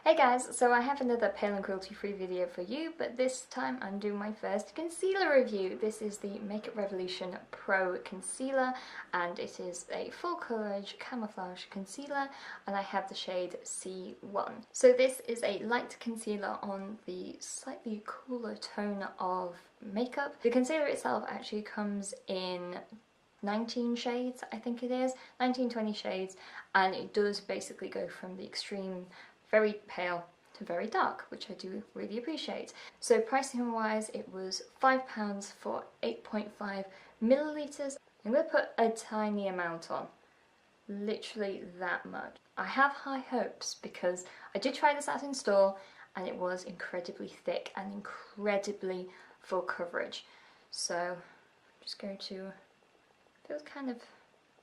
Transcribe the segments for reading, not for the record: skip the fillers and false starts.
Hey guys, so I have another pale and cruelty-free video for you, but this time I'm doing my first concealer review. This is the Makeup Revolution Pro Concealer, and it is a full coverage camouflage concealer, and I have the shade C1. So this is a light concealer on the slightly cooler tone of makeup. The concealer itself actually comes in 19 shades, I think it is, 19-20 shades, and it does basically go from the extreme very pale to very dark, which I do really appreciate. So pricing wise, it was £5 for 8.5 millilitres. I'm going to put a tiny amount on, literally that much. I have high hopes because I did try this out in store and it was incredibly thick and incredibly full coverage. So I'm just going to, feels kind of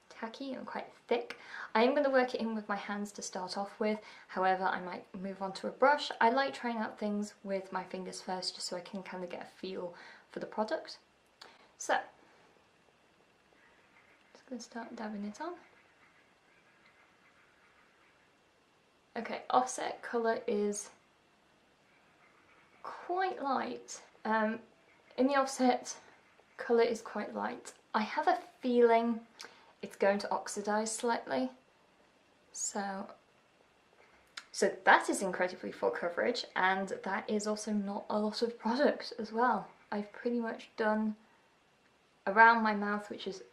tacky and quite thick. I am going to work it in with my hands to start off with, however I might move on to a brush. I like trying out things with my fingers first just so I can kind of get a feel for the product. So, just going to start dabbing it on. Okay, offset colour is quite light. In the offset, colour is quite light. I have a feeling it's going to oxidize slightly. So that is incredibly full coverage, and that is also not a lot of product as well. I've pretty much done around my mouth, which is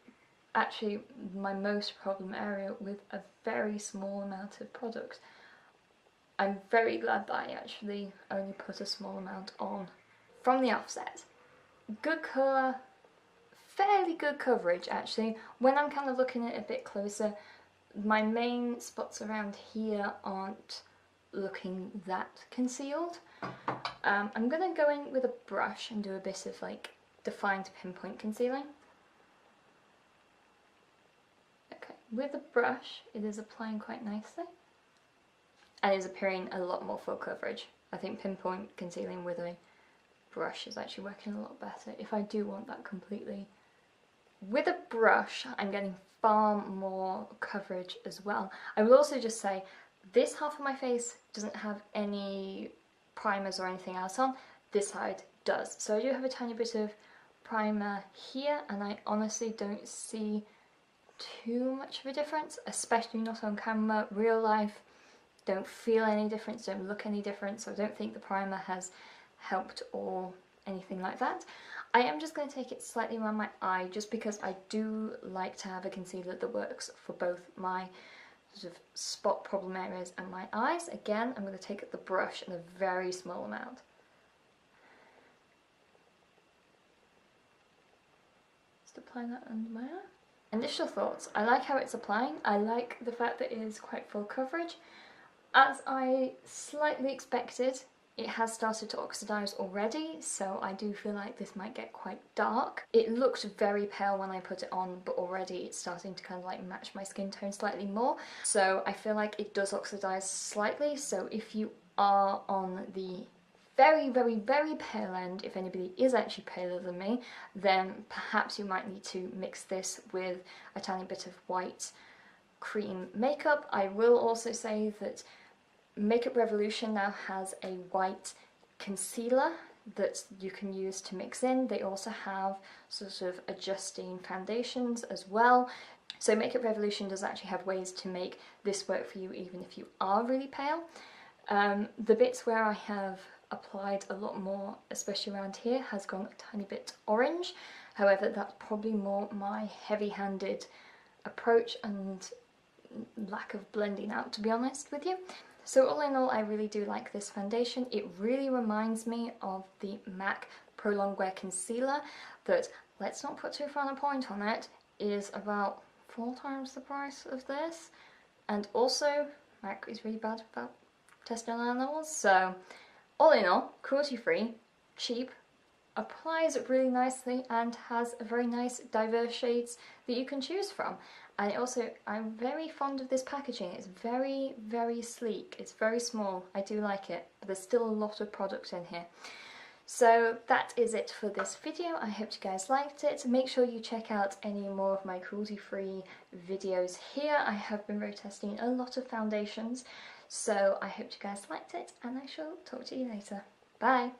actually my most problem area, with a very small amount of product. I'm very glad that I actually only put a small amount on. From the offset, good colour, fairly good coverage actually. When I'm kind of looking at it a bit closer, my main spots around here aren't looking that concealed. I'm going to go in with a brush and do a bit of like defined pinpoint concealing. Okay, with the brush it is applying quite nicely and is appearing a lot more full coverage. I think pinpoint concealing with a brush is actually working a lot better if I do want that completely. With a brush, I'm getting far more coverage as well. I will also just say, this half of my face doesn't have any primers or anything else on. This side does. So I do have a tiny bit of primer here, and I honestly don't see too much of a difference, especially not on camera. Real life, don't feel any difference, don't look any different, so I don't think the primer has helped or anything like that. I am just going to take it slightly around my eye just because I do like to have a concealer that works for both my sort of spot problem areas and my eyes. Again, I'm going to take the brush in a very small amount. Just apply that under my eye. Initial thoughts. I like how it's applying. I like the fact that it is quite full coverage. As I slightly expected, it has started to oxidize already, so I do feel like this might get quite dark. It looked very pale when I put it on, but already it's starting to kind of like match my skin tone slightly more. So I feel like it does oxidize slightly, so if you are on the very, very, very pale end, if anybody is actually paler than me, then perhaps you might need to mix this with a tiny bit of white cream makeup. I will also say that Makeup Revolution now has a white concealer that you can use to mix in. They also have sort of adjusting foundations as well. So Makeup Revolution does actually have ways to make this work for you even if you are really pale. The bits where I have applied a lot more, especially around here, has gone a tiny bit orange. However, that's probably more my heavy-handed approach and lack of blending out, to be honest with you. So all in all, I really do like this foundation. It really reminds me of the MAC Pro Longwear Concealer that, let's not put too fine a point on it, is about 4 times the price of this. And also, MAC is really bad about testing on animals, so all in all, cruelty-free, cheap, applies really nicely and has a very nice diverse shades that you can choose from. And it also, I'm very fond of this packaging. It's very, very sleek. It's very small. I do like it, but there's still a lot of product in here. So that is it for this video. I hope you guys liked it. Make sure you check out any more of my cruelty-free videos here. I have been road testing a lot of foundations, So I hope you guys liked it, and I shall talk to you later. Bye!